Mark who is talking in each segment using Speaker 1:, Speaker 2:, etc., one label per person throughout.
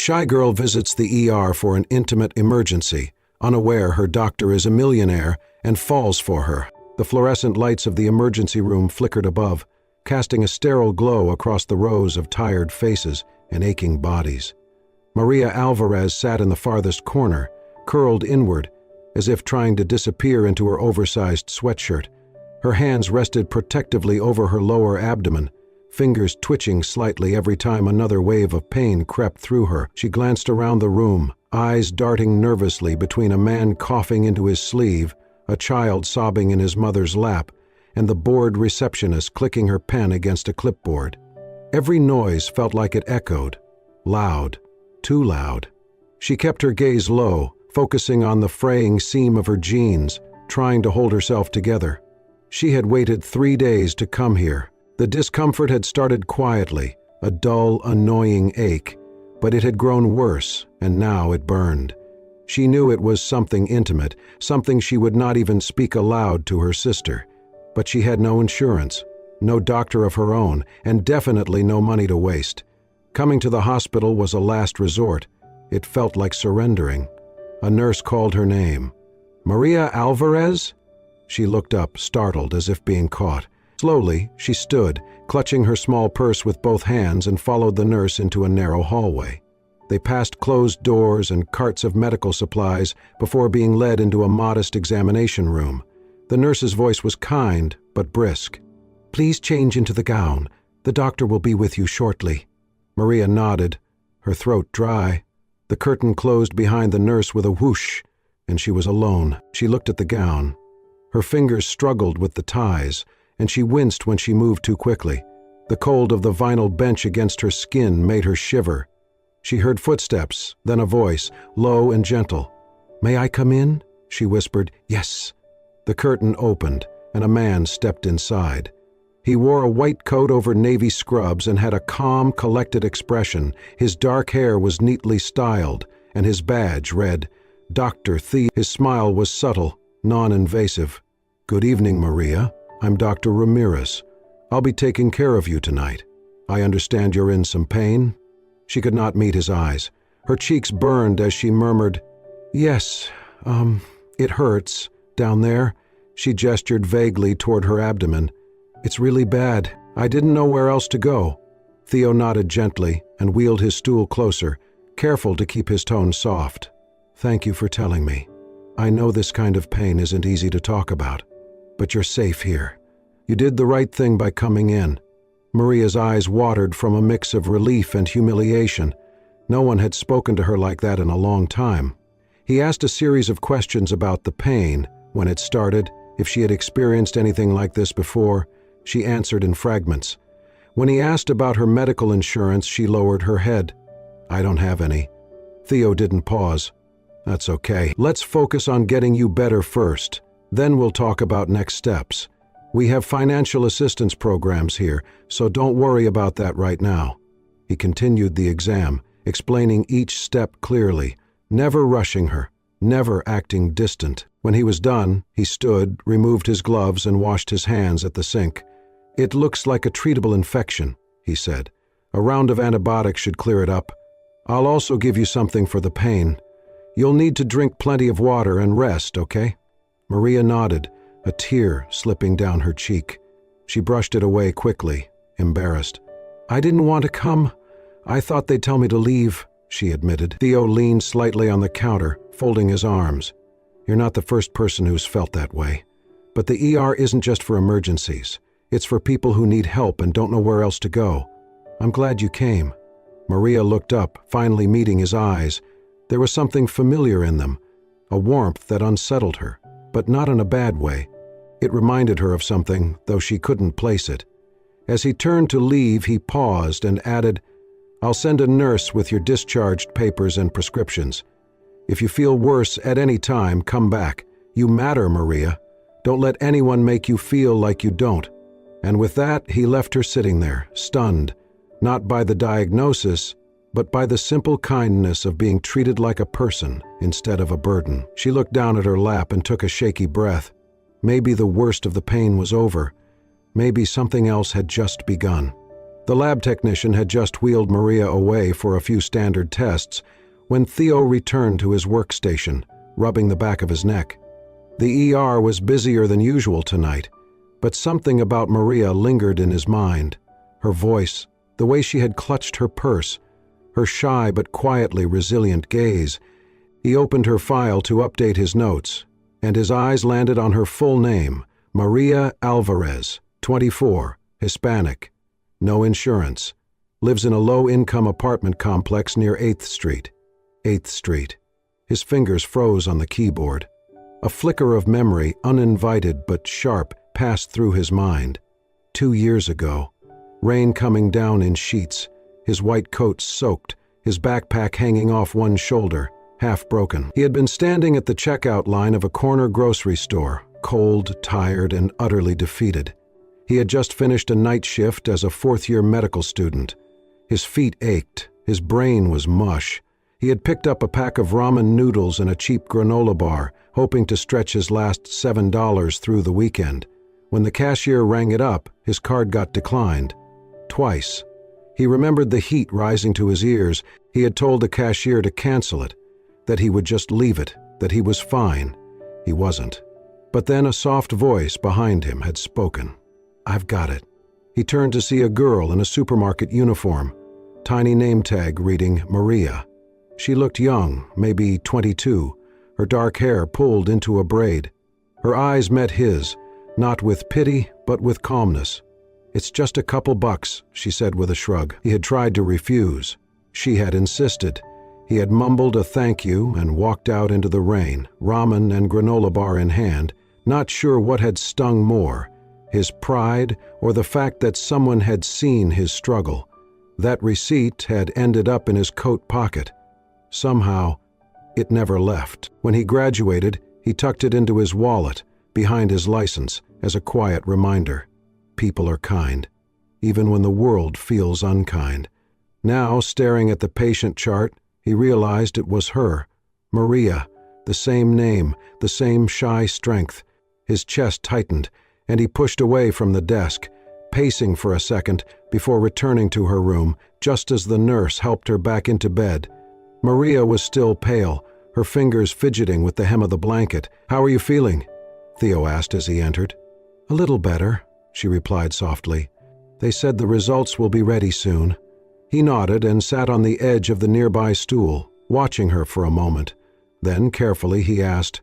Speaker 1: Shy girl visits the ER for an intimate emergency, unaware her doctor is a millionaire, and falls for her. The fluorescent lights of the emergency room flickered above, casting a sterile glow across the rows of tired faces and aching bodies. Maria Alvarez sat in the farthest corner, curled inward, as if trying to disappear into her oversized sweatshirt. Her hands rested protectively over her lower abdomen, fingers twitching slightly every time another wave of pain crept through her. She glanced around the room, eyes darting nervously between a man coughing into his sleeve, a child sobbing in his mother's lap, and the bored receptionist clicking her pen against a clipboard. Every noise felt like it echoed, loud, too loud. She kept her gaze low, focusing on the fraying seam of her jeans, trying to hold herself together. She had waited 3 days to come here. The discomfort had started quietly, a dull, annoying ache, but it had grown worse, and now it burned. She knew it was something intimate, something she would not even speak aloud to her sister. But she had no insurance, no doctor of her own, and definitely no money to waste. Coming to the hospital was a last resort. It felt like surrendering. A nurse called her name. "Maria Alvarez?" She looked up, startled, as if being caught. Slowly, she stood, clutching her small purse with both hands, and followed the nurse into a narrow hallway. They passed closed doors and carts of medical supplies before being led into a modest examination room. The nurse's voice was kind, but brisk. "Please change into the gown. The doctor will be with you shortly." Maria nodded, her throat dry. The curtain closed behind the nurse with a whoosh, and she was alone. She looked at the gown. Her fingers struggled with the ties, and she winced when she moved too quickly. The cold of the vinyl bench against her skin made her shiver. She heard footsteps, then a voice, low and gentle. "May I come in?" she whispered. "Yes." The curtain opened, and a man stepped inside. He wore a white coat over navy scrubs and had a calm, collected expression. His dark hair was neatly styled, and his badge read, "Dr. Thea." His smile was subtle, non-invasive. "Good evening, Maria. I'm Dr. Ramirez. I'll be taking care of you tonight. I understand you're in some pain?" She could not meet his eyes. Her cheeks burned as she murmured, "Yes, it hurts, down there." She gestured vaguely toward her abdomen. "It's really bad. I didn't know where else to go." Theo nodded gently and wheeled his stool closer, careful to keep his tone soft. "Thank you for telling me. I know this kind of pain isn't easy to talk about, but you're safe here. You did the right thing by coming in." Maria's eyes watered from a mix of relief and humiliation. No one had spoken to her like that in a long time. He asked a series of questions about the pain, when it started, if she had experienced anything like this before. She answered in fragments. When he asked about her medical insurance, she lowered her head. "I don't have any." Theo didn't pause. "That's okay. Let's focus on getting you better first. Then we'll talk about next steps. We have financial assistance programs here, so don't worry about that right now." He continued the exam, explaining each step clearly, never rushing her, never acting distant. When he was done, he stood, removed his gloves, and washed his hands at the sink. "It looks like a treatable infection," he said. "A round of antibiotics should clear it up. I'll also give you something for the pain. You'll need to drink plenty of water and rest, okay?" Maria nodded, a tear slipping down her cheek. She brushed it away quickly, embarrassed. "I didn't want to come. I thought they'd tell me to leave," she admitted. Theo leaned slightly on the counter, folding his arms. "You're not the first person who's felt that way. But the ER isn't just for emergencies. It's for people who need help and don't know where else to go. I'm glad you came." Maria looked up, finally meeting his eyes. There was something familiar in them, a warmth that unsettled her, but not in a bad way. It reminded her of something, though she couldn't place it. As he turned to leave, he paused and added, "I'll send a nurse with your discharged papers and prescriptions. If you feel worse at any time, come back. You matter, Maria. Don't let anyone make you feel like you don't." And with that, he left her sitting there, stunned, not by the diagnosis, but by the simple kindness of being treated like a person instead of a burden. She looked down at her lap and took a shaky breath. Maybe the worst of the pain was over. Maybe something else had just begun. The lab technician had just wheeled Maria away for a few standard tests when Theo returned to his workstation, rubbing the back of his neck. The ER was busier than usual tonight, but something about Maria lingered in his mind. Her voice, the way she had clutched her purse, her shy but quietly resilient gaze. He opened her file to update his notes, and his eyes landed on her full name, Maria Alvarez, 24, Hispanic, no insurance, lives in a low-income apartment complex near 8th Street. 8th Street. His fingers froze on the keyboard. A flicker of memory, uninvited but sharp, passed through his mind. 2 years ago, rain coming down in sheets, his white coat soaked, his backpack hanging off one shoulder, half broken. He had been standing at the checkout line of a corner grocery store, cold, tired, and utterly defeated. He had just finished a night shift as a fourth-year medical student. His feet ached, his brain was mush. He had picked up a pack of ramen noodles and a cheap granola bar, hoping to stretch his last $7 through the weekend. When the cashier rang it up, his card got declined. Twice. He remembered the heat rising to his ears. He had told the cashier to cancel it, that he would just leave it, that he was fine. He wasn't. But then a soft voice behind him had spoken. "I've got it." He turned to see a girl in a supermarket uniform, tiny name tag reading Maria. She looked young, maybe 22, her dark hair pulled into a braid. Her eyes met his, not with pity, but with calmness. "It's just a couple bucks," she said with a shrug. He had tried to refuse. She had insisted. He had mumbled a thank you and walked out into the rain, ramen and granola bar in hand, not sure what had stung more, his pride or the fact that someone had seen his struggle. That receipt had ended up in his coat pocket. Somehow, it never left. When he graduated, he tucked it into his wallet, behind his license, as a quiet reminder. People are kind, even when the world feels unkind. Now, staring at the patient chart, he realized it was her, Maria, the same name, the same shy strength. His chest tightened, and he pushed away from the desk, pacing for a second before returning to her room, just as the nurse helped her back into bed. Maria was still pale, her fingers fidgeting with the hem of the blanket. "How are you feeling?" Theo asked as he entered. "A little better," she replied softly. "They said the results will be ready soon." He nodded and sat on the edge of the nearby stool, watching her for a moment. Then, carefully, he asked,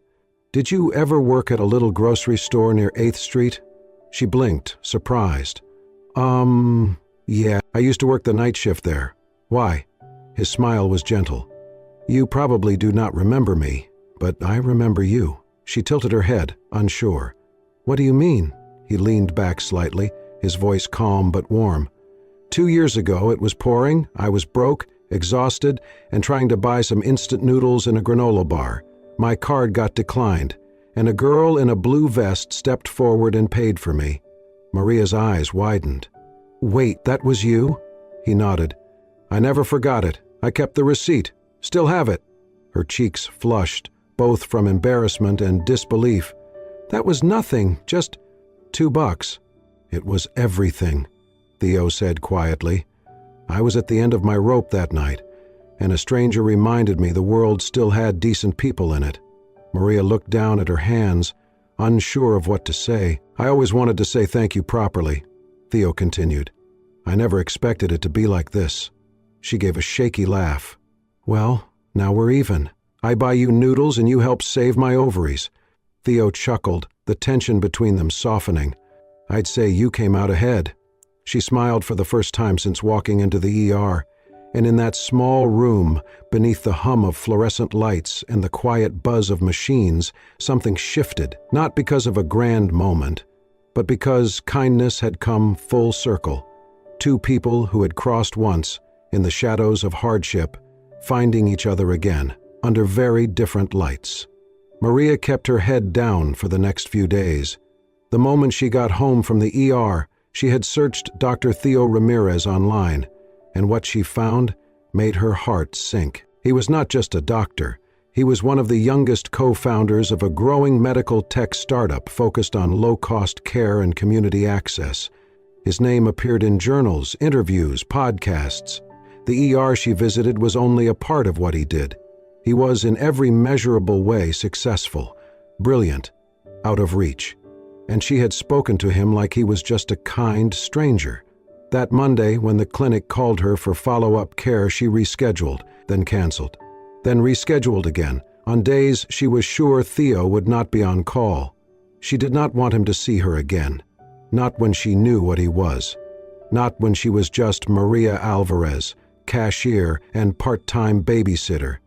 Speaker 1: "Did you ever work at a little grocery store near 8th Street?" She blinked, surprised. Yeah, I used to work the night shift there." "Why?" His smile was gentle. "You probably do not remember me, but I remember you." She tilted her head, unsure. "What do you mean?" He leaned back slightly, his voice calm but warm. 2 years ago it was pouring, I was broke, exhausted, and trying to buy some instant noodles and a granola bar. My card got declined, and a girl in a blue vest stepped forward and paid for me." Maria's eyes widened. "Wait, that was you?" He nodded. "I never forgot it. I kept the receipt. Still have it." Her cheeks flushed, both from embarrassment and disbelief. "That was nothing, just $2. "It was everything," Theo said quietly. "I was at the end of my rope that night, and a stranger reminded me the world still had decent people in it." Maria looked down at her hands, unsure of what to say. "I always wanted to say thank you properly," Theo continued. "I never expected it to be like this." She gave a shaky laugh. "Well, now we're even. I buy you noodles and you help save my ovaries." Theo chuckled, the tension between them softening. "I'd say you came out ahead." She smiled for the first time since walking into the ER, and in that small room, beneath the hum of fluorescent lights and the quiet buzz of machines, something shifted, not because of a grand moment, but because kindness had come full circle. Two people who had crossed once, in the shadows of hardship, finding each other again, under very different lights. Maria kept her head down for the next few days. The moment she got home from the ER, she had searched Dr. Theo Ramirez online, and what she found made her heart sink. He was not just a doctor. He was one of the youngest co-founders of a growing medical tech startup focused on low-cost care and community access. His name appeared in journals, interviews, podcasts. The ER she visited was only a part of what he did. He was in every measurable way successful, brilliant, out of reach. And she had spoken to him like he was just a kind stranger. That Monday, when the clinic called her for follow-up care, she rescheduled, then canceled. Then rescheduled again, on days she was sure Theo would not be on call. She did not want him to see her again. Not when she knew what he was. Not when she was just Maria Alvarez, cashier and part-time babysitter.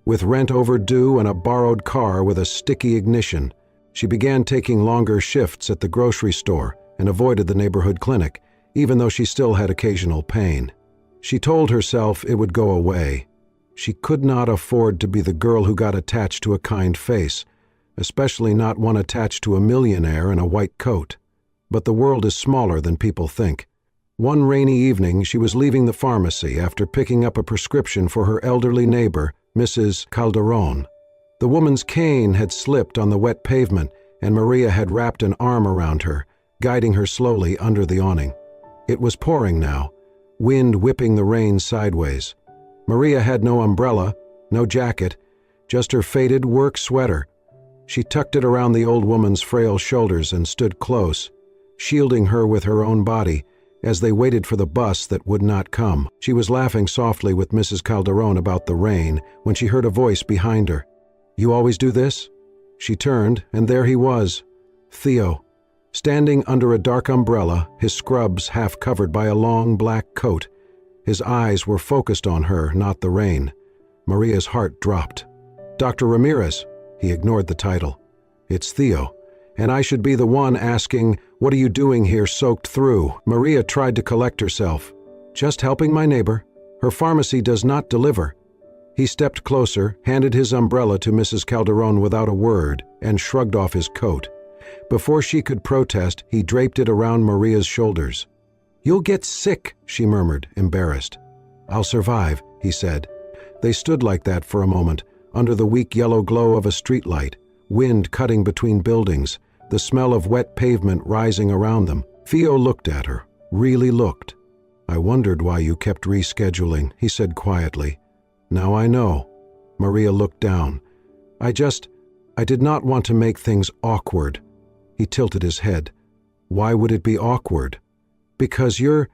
Speaker 1: With rent overdue and a borrowed car with a sticky ignition, she began taking longer shifts at the grocery store and avoided the neighborhood clinic, even though she still had occasional pain. She told herself it would go away. She could not afford to be the girl who got attached to a kind face, especially not one attached to a millionaire in a white coat. But the world is smaller than people think. One rainy evening, she was leaving the pharmacy after picking up a prescription for her elderly neighbor, Mrs. Calderon. The woman's cane had slipped on the wet pavement, and Maria had wrapped an arm around her, guiding her slowly under the awning. It was pouring now, wind whipping the rain sideways. Maria had no umbrella, no jacket, just her faded work sweater. She tucked it around the old woman's frail shoulders and stood close, shielding her with her own body as they waited for the bus that would not come. She was laughing softly with Mrs. Calderon about the rain when she heard a voice behind her. "You always do this?" She turned, and there he was, Theo, standing under a dark umbrella, his scrubs half covered by a long black coat. His eyes were focused on her, not the rain. Maria's heart dropped. "Dr. Ramirez," he ignored the title. "It's Theo. And I should be the one asking, what are you doing here soaked through?" Maria tried to collect herself. "Just helping my neighbor. Her pharmacy does not deliver." He stepped closer, handed his umbrella to Mrs. Calderon without a word, and shrugged off his coat. Before she could protest, he draped it around Maria's shoulders. "You'll get sick," she murmured, embarrassed. "I'll survive," he said. They stood like that for a moment, under the weak yellow glow of a streetlight, wind cutting between buildings, the smell of wet pavement rising around them. Theo looked at her, really looked. "I wondered why you kept rescheduling," he said quietly. "Now I know." Maria looked down. I did not want to make things awkward." He tilted his head. "Why would it be awkward?" "Because you're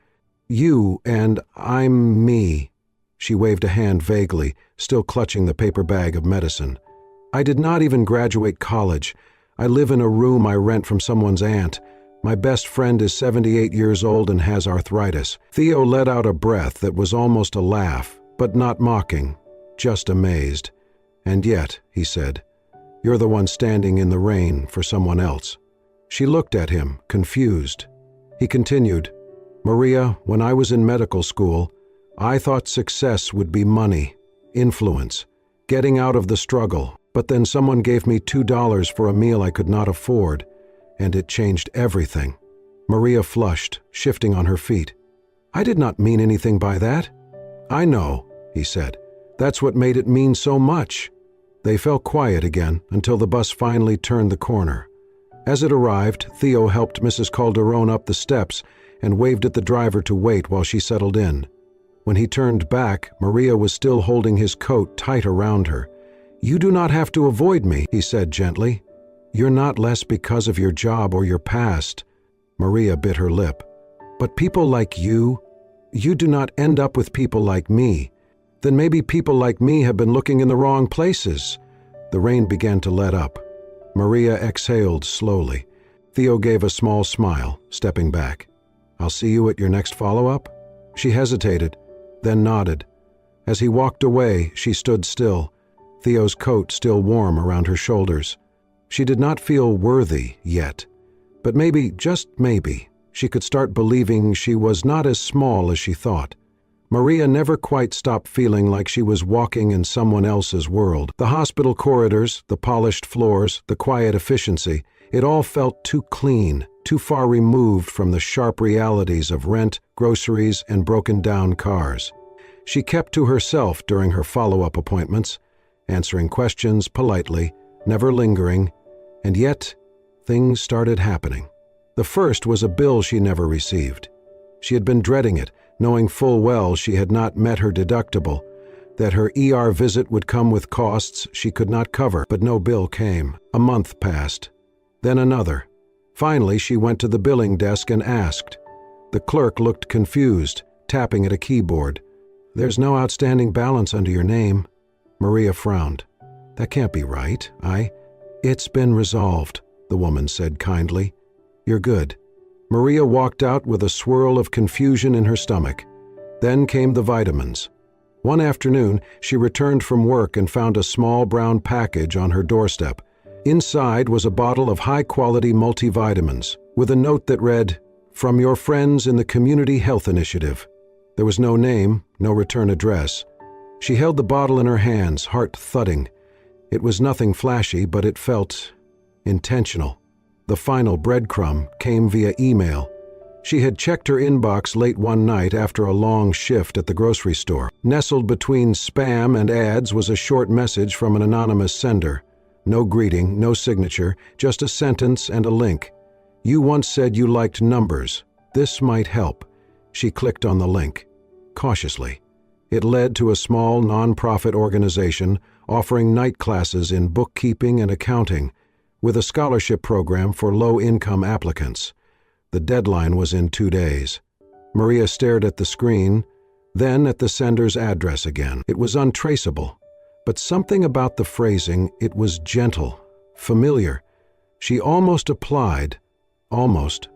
Speaker 1: you and I'm me." She waved a hand vaguely, still clutching the paper bag of medicine. "I did not even graduate college. I live in a room I rent from someone's aunt. My best friend is 78 years old and has arthritis." Theo let out a breath that was almost a laugh, but not mocking, just amazed. "And yet," he said, "you're the one standing in the rain for someone else." She looked at him, confused. He continued, "Maria, when I was in medical school, I thought success would be money, influence, getting out of the struggle. But then someone gave me $2 for a meal I could not afford, and it changed everything." Maria flushed, shifting on her feet. "I did not mean anything by that." "I know," he said. "That's what made it mean so much." They fell quiet again until the bus finally turned the corner. As it arrived, Theo helped Mrs. Calderon up the steps and waved at the driver to wait while she settled in. When he turned back, Maria was still holding his coat tight around her. "You do not have to avoid me," he said gently. "You're not less because of your job or your past." Maria bit her lip. "But people like you do not end up with people like me. Then maybe people like me have been looking in the wrong places." The rain began to let up. Maria exhaled slowly. Theo gave a small smile, stepping back. "I'll see you at your next follow-up?" She hesitated, then nodded. As he walked away, she stood still, Theo's coat still warm around her shoulders. She did not feel worthy yet, but maybe, just maybe, she could start believing she was not as small as she thought. Maria never quite stopped feeling like she was walking in someone else's world. The hospital corridors, the polished floors, the quiet efficiency, it all felt too clean, too far removed from the sharp realities of rent, groceries, and broken-down cars. She kept to herself during her follow-up appointments, answering questions politely, never lingering, and yet things started happening. The first was a bill she never received. She had been dreading it, knowing full well she had not met her deductible, that her ER visit would come with costs she could not cover, but no bill came. A month passed, then another. Finally, she went to the billing desk and asked. The clerk looked confused, tapping at a keyboard. "There's no outstanding balance under your name." Maria frowned. "That can't be right. It's been resolved," the woman said kindly. "You're good." Maria walked out with a swirl of confusion in her stomach. Then came the vitamins. One afternoon, she returned from work and found a small brown package on her doorstep. Inside was a bottle of high-quality multivitamins, with a note that read, "From your friends in the Community Health Initiative." There was no name, no return address. She held the bottle in her hands, heart thudding. It was nothing flashy, but it felt intentional. The final breadcrumb came via email. She had checked her inbox late one night after a long shift at the grocery store. Nestled between spam and ads was a short message from an anonymous sender. No greeting, no signature, just a sentence and a link. "You once said you liked numbers. This might help." She clicked on the link. Cautiously. It led to a small non-profit organization offering night classes in bookkeeping and accounting, with a scholarship program for low-income applicants. The deadline was in 2 days. Maria stared at the screen, then at the sender's address again. It was untraceable, but something about the phrasing, it was gentle, familiar. She almost applied, almost,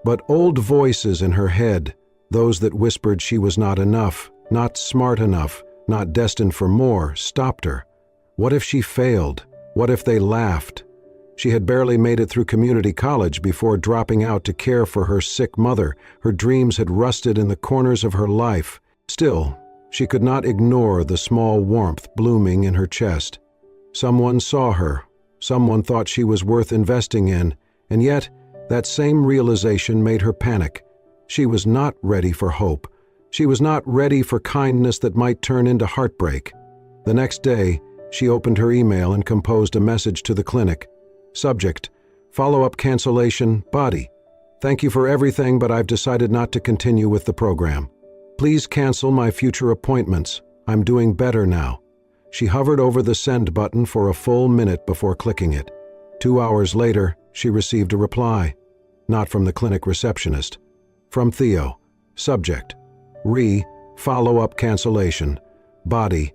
Speaker 1: but old voices in her head, those that whispered she was not enough, not smart enough, not destined for more, stopped her. What if she failed? What if they laughed? She had barely made it through community college before dropping out to care for her sick mother. Her dreams had rusted in the corners of her life. Still, she could not ignore the small warmth blooming in her chest. Someone saw her. Someone thought she was worth investing in, and yet that same realization made her panic. She was not ready for hope. She was not ready for kindness that might turn into heartbreak. The next day, she opened her email and composed a message to the clinic. Subject: follow-up cancellation, body. Thank you for everything, but I've decided not to continue with the program. Please cancel my future appointments. I'm doing better now. She hovered over the send button for a full minute before clicking it. 2 hours later, she received a reply. Not from the clinic receptionist. From Theo. Subject: follow-up cancellation. Body: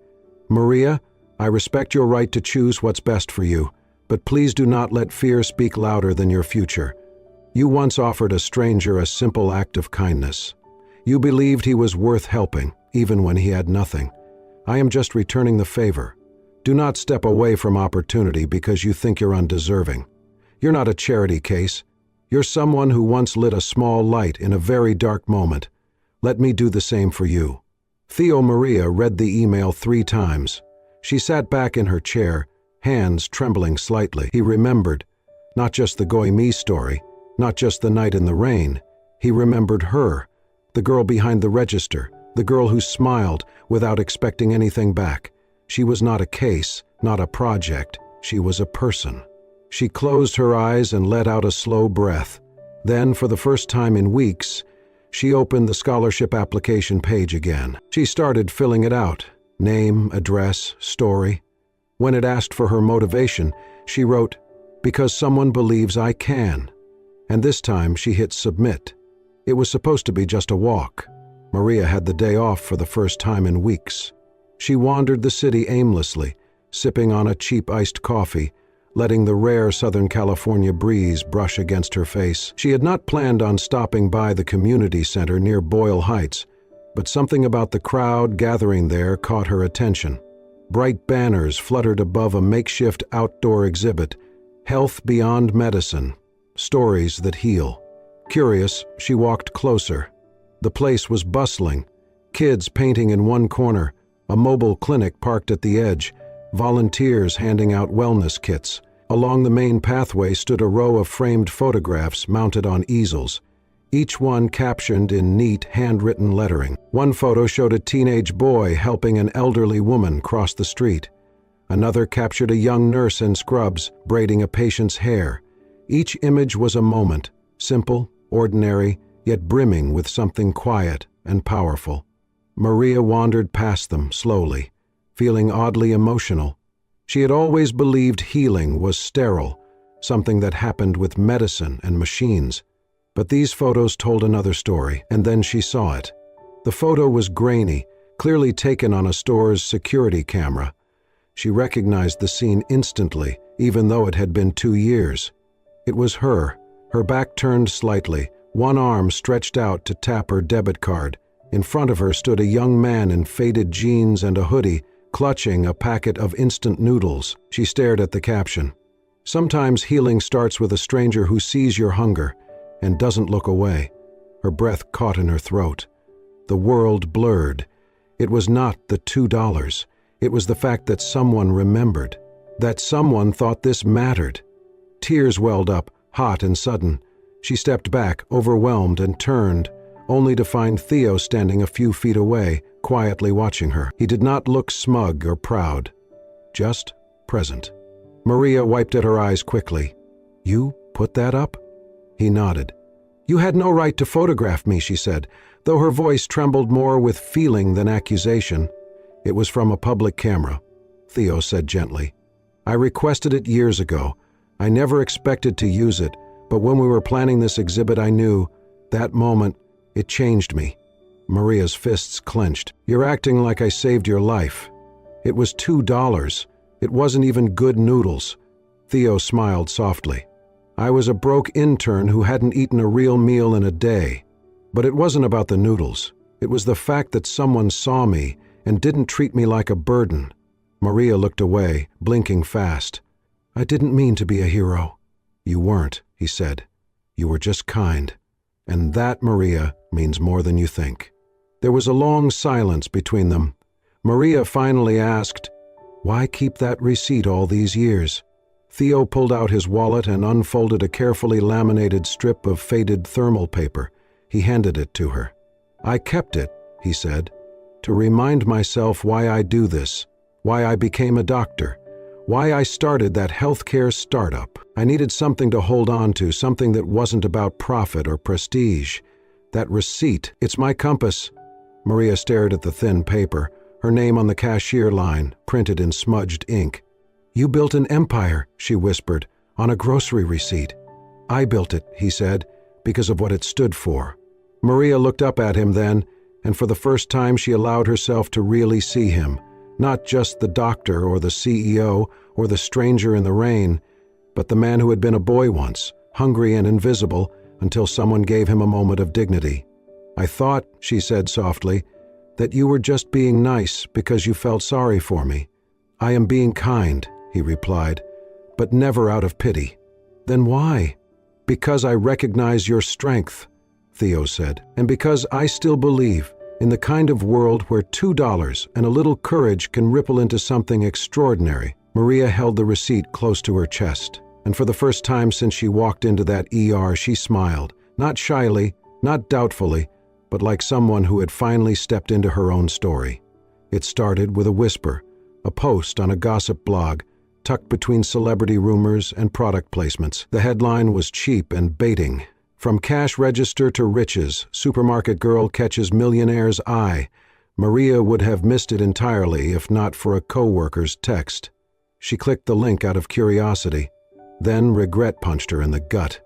Speaker 1: Maria, I respect your right to choose what's best for you, but please do not let fear speak louder than your future. You once offered a stranger a simple act of kindness. You believed he was worth helping, even when he had nothing. I am just returning the favor. Do not step away from opportunity because you think you're undeserving. You're not a charity case. You're someone who once lit a small light in a very dark moment. Let me do the same for you. Theo Maria read the email 3 times. She sat back in her chair, hands trembling slightly. He remembered, not just the Goimi story, not just the night in the rain. He remembered her, the girl behind the register, the girl who smiled without expecting anything back. She was not a case, not a project. She was a person. She closed her eyes and let out a slow breath. Then, for the first time in weeks, she opened the scholarship application page again. She started filling it out. Name, address, story. When it asked for her motivation, she wrote, "Because someone believes I can." And this time she hit submit. It was supposed to be just a walk. Maria had the day off for the first time in weeks. She wandered the city aimlessly, sipping on a cheap iced coffee, letting the rare Southern California breeze brush against her face. She had not planned on stopping by the community center near Boyle Heights, but something about the crowd gathering there caught her attention. Bright banners fluttered above a makeshift outdoor exhibit, Health Beyond Medicine, Stories That Heal. Curious, she walked closer. The place was bustling, kids painting in one corner, a mobile clinic parked at the edge, volunteers handing out wellness kits. Along the main pathway stood a row of framed photographs mounted on easels, each one captioned in neat, handwritten lettering. One photo showed a teenage boy helping an elderly woman cross the street. Another captured a young nurse in scrubs braiding a patient's hair. Each image was a moment, simple, ordinary, yet brimming with something quiet and powerful. Maria wandered past them slowly, feeling oddly emotional. She had always believed healing was sterile, something that happened with medicine and machines. But these photos told another story, and then she saw it. The photo was grainy, clearly taken on a store's security camera. She recognized the scene instantly, even though it had been 2 years. It was her back turned slightly, one arm stretched out to tap her debit card. In front of her stood a young man in faded jeans and a hoodie, clutching a packet of instant noodles. She stared at the caption. Sometimes healing starts with a stranger who sees your hunger and doesn't look away. Her breath caught in her throat. The world blurred. It was not the $2. It was the fact that someone remembered. That someone thought this mattered. Tears welled up, hot and sudden. She stepped back, overwhelmed, and turned, only to find Theo standing a few feet away, quietly watching her. He did not look smug or proud, just present. Maria wiped at her eyes quickly. "You put that up?" He nodded. "You had no right to photograph me," she said, though her voice trembled more with feeling than accusation. "It was from a public camera," Theo said gently. "I requested it years ago. I never expected to use it, but when we were planning this exhibit I knew, that moment, it changed me." Maria's fists clenched. "You're acting like I saved your life. It was $2. It wasn't even good noodles." Theo smiled softly. "I was a broke intern who hadn't eaten a real meal in a day. But it wasn't about the noodles. It was the fact that someone saw me and didn't treat me like a burden." Maria looked away, blinking fast. "I didn't mean to be a hero." "You weren't," he said. "You were just kind. And that, Maria, means more than you think." There was a long silence between them. Maria finally asked, "Why keep that receipt all these years?" Theo pulled out his wallet and unfolded a carefully laminated strip of faded thermal paper. He handed it to her. "I kept it," he said, "to remind myself why I do this, why I became a doctor, why I started that healthcare startup. I needed something to hold on to, something that wasn't about profit or prestige. That receipt, it's my compass." Maria stared at the thin paper, her name on the cashier line, printed in smudged ink. "You built an empire," she whispered, "on a grocery receipt." "I built it," he said, "because of what it stood for." Maria looked up at him then, and for the first time she allowed herself to really see him, not just the doctor or the CEO or the stranger in the rain, but the man who had been a boy once, hungry and invisible, until someone gave him a moment of dignity. "I thought," she said softly, "that you were just being nice because you felt sorry for me." "I am being kind," he replied, "but never out of pity." "Then why?" "Because I recognize your strength," Theo said, "and because I still believe in the kind of world where $2 and a little courage can ripple into something extraordinary." Maria held the receipt close to her chest, and for the first time since she walked into that ER, she smiled, not shyly, not doubtfully, but like someone who had finally stepped into her own story. It started with a whisper, a post on a gossip blog, tucked between celebrity rumors and product placements. The headline was cheap and baiting. "From cash register to riches, supermarket girl catches millionaire's eye." Maria would have missed it entirely if not for a co-worker's text. She clicked the link out of curiosity. Then regret punched her in the gut.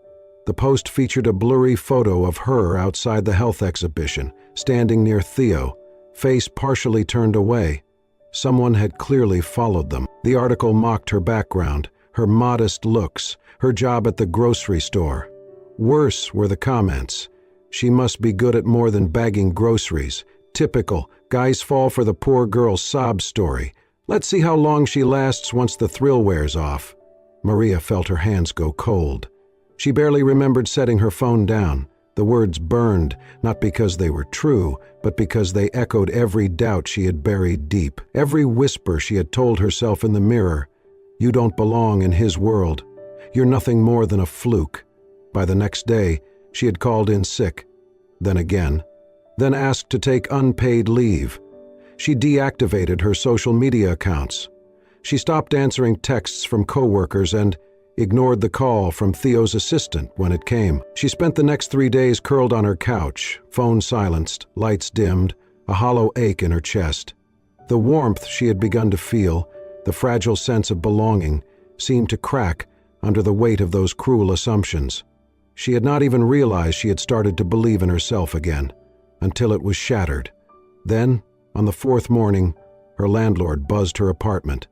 Speaker 1: The post featured a blurry photo of her outside the health exhibition, standing near Theo, face partially turned away. Someone had clearly followed them. The article mocked her background, her modest looks, her job at the grocery store. Worse were the comments. "She must be good at more than bagging groceries. Typical, guys fall for the poor girl sob story. Let's see how long she lasts once the thrill wears off." Maria felt her hands go cold. She barely remembered setting her phone down. The words burned, not because they were true, but because they echoed every doubt she had buried deep, every whisper she had told herself in the mirror. "You don't belong in his world. You're nothing more than a fluke." By the next day, she had called in sick, then again, then asked to take unpaid leave. She deactivated her social media accounts. She stopped answering texts from coworkers and, ignored the call from Theo's assistant when it came. She spent the next 3 days curled on her couch, phone silenced, lights dimmed, a hollow ache in her chest. The warmth she had begun to feel, the fragile sense of belonging, seemed to crack under the weight of those cruel assumptions. She had not even realized she had started to believe in herself again, until it was shattered. Then, on the 4th morning, her landlord buzzed her apartment.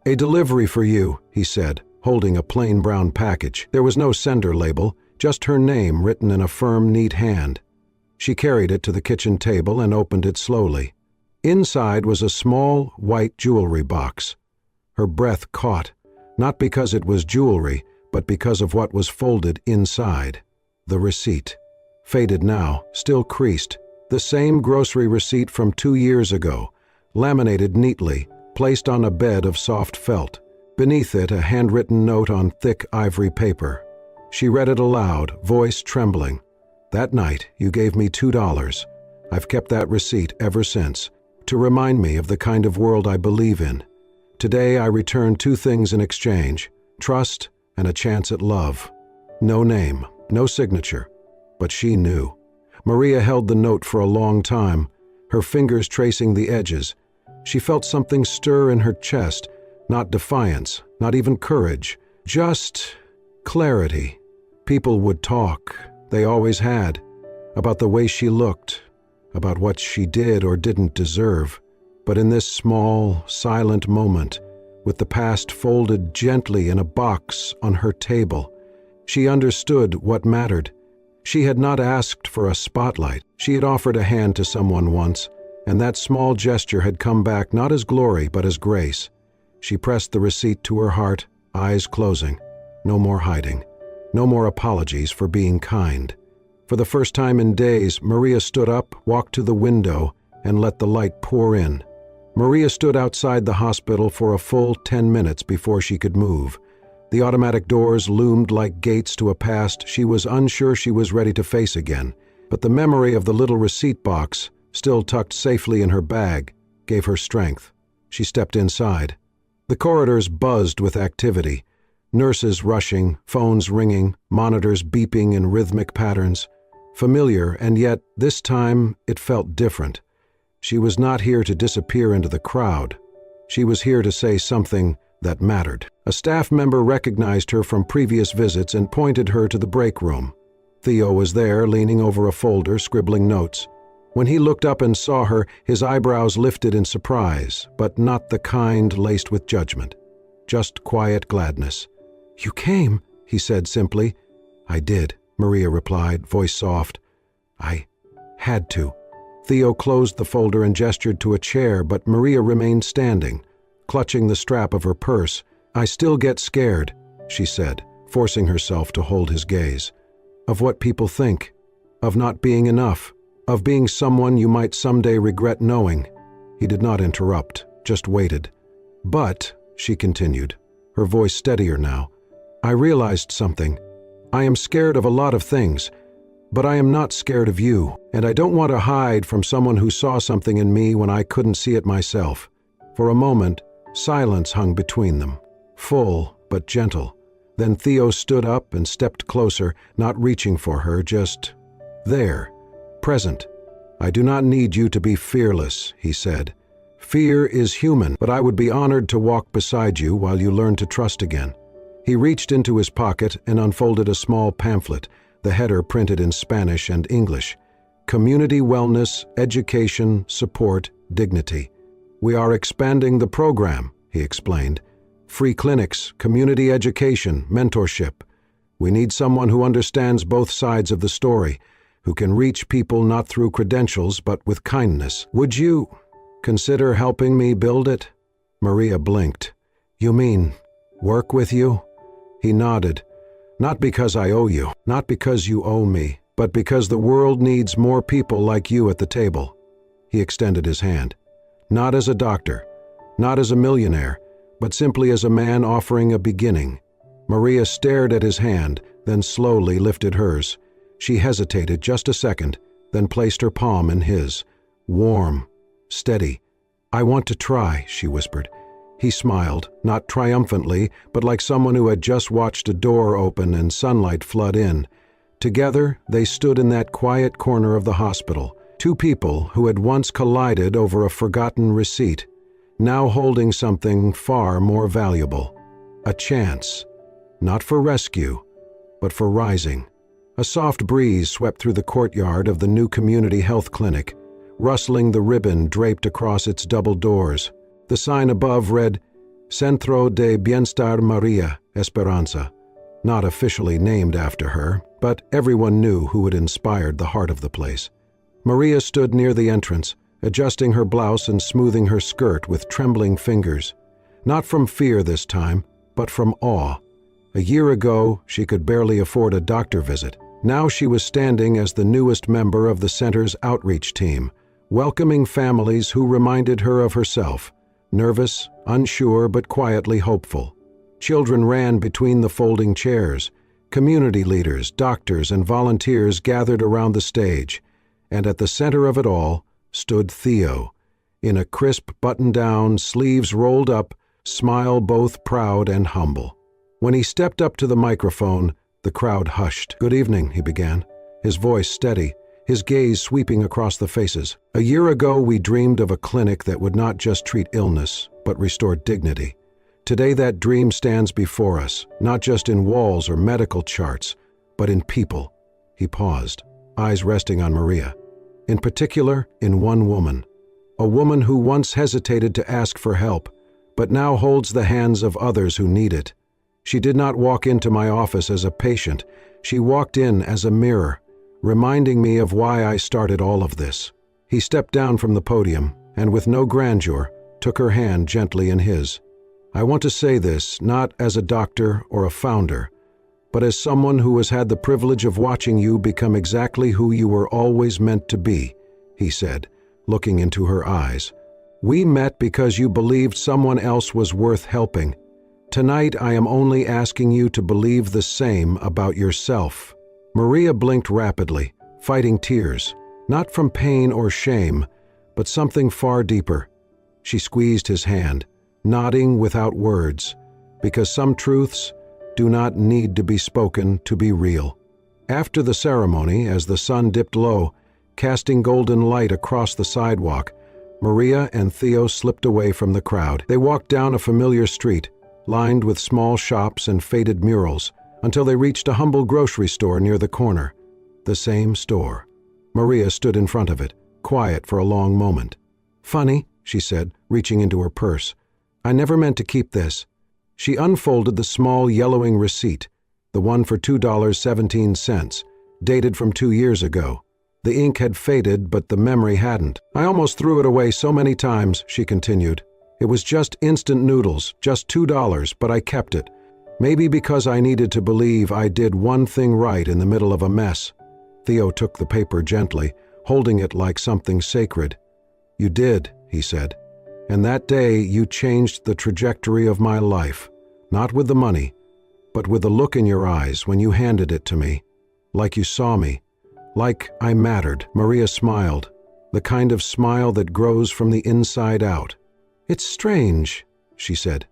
Speaker 1: "A delivery for you," he said, holding a plain brown package. There was no sender label, just her name written in a firm, neat hand. She carried it to the kitchen table and opened it slowly. Inside was a small, white jewelry box. Her breath caught, not because it was jewelry, but because of what was folded inside. The receipt. Faded now, still creased. The same grocery receipt from 2 years ago, laminated neatly, placed on a bed of soft felt. Beneath it, a handwritten note on thick ivory paper. She read it aloud, voice trembling. "That night, you gave me $2. I've kept that receipt ever since, to remind me of the kind of world I believe in. Today, I return 2 things in exchange: trust and a chance at love." No name, no signature, but she knew. Maria held the note for a long time, her fingers tracing the edges. She felt something stir in her chest, not defiance, not even courage, just clarity. People would talk, they always had, about the way she looked, about what she did or didn't deserve. But in this small, silent moment, with the past folded gently in a box on her table, she understood what mattered. She had not asked for a spotlight. She had offered a hand to someone once, and that small gesture had come back not as glory but as grace. She pressed the receipt to her heart, eyes closing. No more hiding. No more apologies for being kind. For the first time in days, Maria stood up, walked to the window, and let the light pour in. Maria stood outside the hospital for a full 10 minutes before she could move. The automatic doors loomed like gates to a past she was unsure she was ready to face again, but the memory of the little receipt box, still tucked safely in her bag, gave her strength. She stepped inside. The corridors buzzed with activity. Nurses rushing, phones ringing, monitors beeping in rhythmic patterns. Familiar, and yet, this time, it felt different. She was not here to disappear into the crowd. She was here to say something that mattered. A staff member recognized her from previous visits and pointed her to the break room. Theo was there, leaning over a folder, scribbling notes. When he looked up and saw her, his eyebrows lifted in surprise, but not the kind laced with judgment. Just quiet gladness. "You came," he said simply. "I did," Maria replied, voice soft. "I had to." Theo closed the folder and gestured to a chair, but Maria remained standing, clutching the strap of her purse. "I still get scared," she said, forcing herself to hold his gaze. "Of what people think, of not being enough, of being someone you might someday regret knowing." He did not interrupt, just waited. "But," she continued, her voice steadier now, "I realized something. I am scared of a lot of things, but I am not scared of you, and I don't want to hide from someone who saw something in me when I couldn't see it myself." For a moment, silence hung between them, full but gentle. Then Theo stood up and stepped closer, not reaching for her, just there, present. "I do not need you to be fearless," he said. "Fear is human, but I would be honored to walk beside you while you learn to trust again." He reached into his pocket and unfolded a small pamphlet, the header printed in Spanish and English. "Community Wellness, Education, Support, Dignity. We are expanding the program," he explained. "Free clinics, community education, mentorship. We need someone who understands both sides of the story, who can reach people not through credentials but with kindness. Would you consider helping me build it?" Maria blinked. "You mean work with you?" He nodded. "Not because I owe you, not because you owe me, but because the world needs more people like you at the table." He extended his hand. Not as a doctor, not as a millionaire, but simply as a man offering a beginning. Maria stared at his hand, then slowly lifted hers. She hesitated just a second, then placed her palm in his. Warm, steady. "I want to try," she whispered. He smiled, not triumphantly, but like someone who had just watched a door open and sunlight flood in. Together, they stood in that quiet corner of the hospital, two people who had once collided over a forgotten receipt, now holding something far more valuable. A chance, not for rescue, but for rising. A soft breeze swept through the courtyard of the new community health clinic, rustling the ribbon draped across its double doors. The sign above read, Centro de Bienestar Maria Esperanza, not officially named after her, but everyone knew who had inspired the heart of the place. Maria stood near the entrance, adjusting her blouse and smoothing her skirt with trembling fingers. Not from fear this time, but from awe. A year ago, she could barely afford a doctor visit. Now she was standing as the newest member of the center's outreach team, welcoming families who reminded her of herself, nervous, unsure, but quietly hopeful. Children ran between the folding chairs. Community leaders, doctors, and volunteers gathered around the stage, and at the center of it all stood Theo, in a crisp button-down, sleeves rolled up, smile both proud and humble. When he stepped up to the microphone, the crowd hushed. "Good evening," he began, his voice steady, his gaze sweeping across the faces. "A year ago, we dreamed of a clinic that would not just treat illness, but restore dignity. Today, that dream stands before us, not just in walls or medical charts, but in people." He paused, eyes resting on Maria. In particular, in one woman. A woman who once hesitated to ask for help, but now holds the hands of others who need it. She did not walk into my office as a patient. She walked in as a mirror, reminding me of why I started all of this. He stepped down from the podium, and with no grandeur, took her hand gently in his. "I want to say this, not as a doctor or a founder, but as someone who has had the privilege of watching you become exactly who you were always meant to be," he said, looking into her eyes. "We met because you believed someone else was worth helping. Tonight I am only asking you to believe the same about yourself." Maria blinked rapidly, fighting tears, not from pain or shame, but something far deeper. She squeezed his hand, nodding without words, because some truths do not need to be spoken to be real. After the ceremony, as the sun dipped low, casting golden light across the sidewalk, Maria and Theo slipped away from the crowd. They walked down a familiar street, lined with small shops and faded murals, until they reached a humble grocery store near the corner. The same store. Maria stood in front of it, quiet for a long moment. "Funny," she said, reaching into her purse. "I never meant to keep this." She unfolded the small yellowing receipt, the one for $2.17, dated from 2 years ago. The ink had faded, but the memory hadn't. "I almost threw it away so many times," she continued. "It was just instant noodles, just $2, but I kept it. Maybe because I needed to believe I did one thing right in the middle of a mess." Theo took the paper gently, holding it like something sacred. "You did," he said. "And that day you changed the trajectory of my life, not with the money, but with the look in your eyes when you handed it to me, like you saw me, like I mattered." Maria smiled, the kind of smile that grows from the inside out. "It's strange," she said.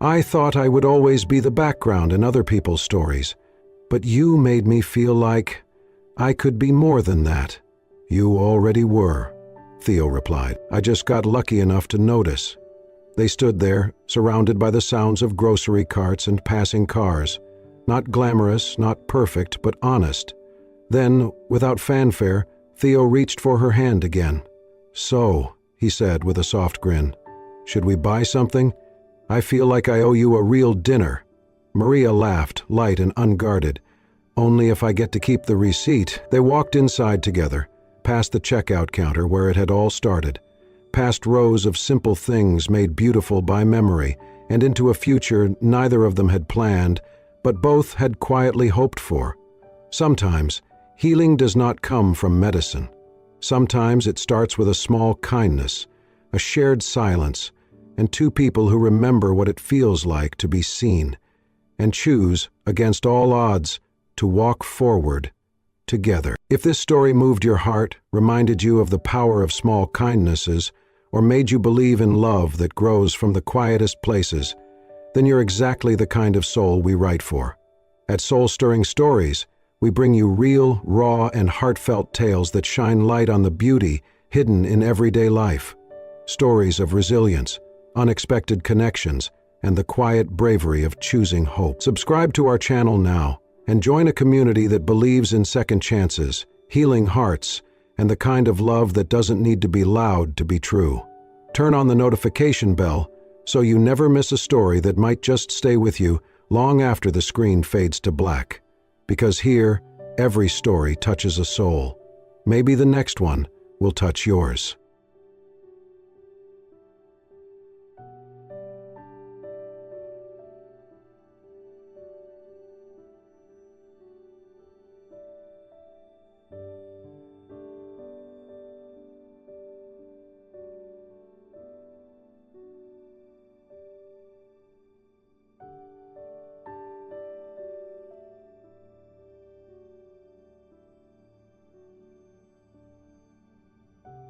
Speaker 1: "I thought I would always be the background in other people's stories, but you made me feel like I could be more than that." "You already were," Theo replied. "I just got lucky enough to notice." They stood there, surrounded by the sounds of grocery carts and passing cars. Not glamorous, not perfect, but honest. Then, without fanfare, Theo reached for her hand again. "So," he said with a soft grin, "should we buy something? I feel like I owe you a real dinner." Maria laughed, light and unguarded. "Only if I get to keep the receipt." They walked inside together, past the checkout counter where it had all started, past rows of simple things made beautiful by memory, and into a future neither of them had planned, but both had quietly hoped for. Sometimes, healing does not come from medicine. Sometimes it starts with a small kindness, a shared silence, and two people who remember what it feels like to be seen, and choose, against all odds, to walk forward together. If this story moved your heart, reminded you of the power of small kindnesses, or made you believe in love that grows from the quietest places, then you're exactly the kind of soul we write for. At Soul Stirring Stories, we bring you real, raw, and heartfelt tales that shine light on the beauty hidden in everyday life. Stories of resilience, unexpected connections, and the quiet bravery of choosing hope. Subscribe to our channel now and join a community that believes in second chances, healing hearts, and the kind of love that doesn't need to be loud to be true. Turn on the notification bell so you never miss a story that might just stay with you long after the screen fades to black. Because here, every story touches a soul. Maybe the next one will touch yours.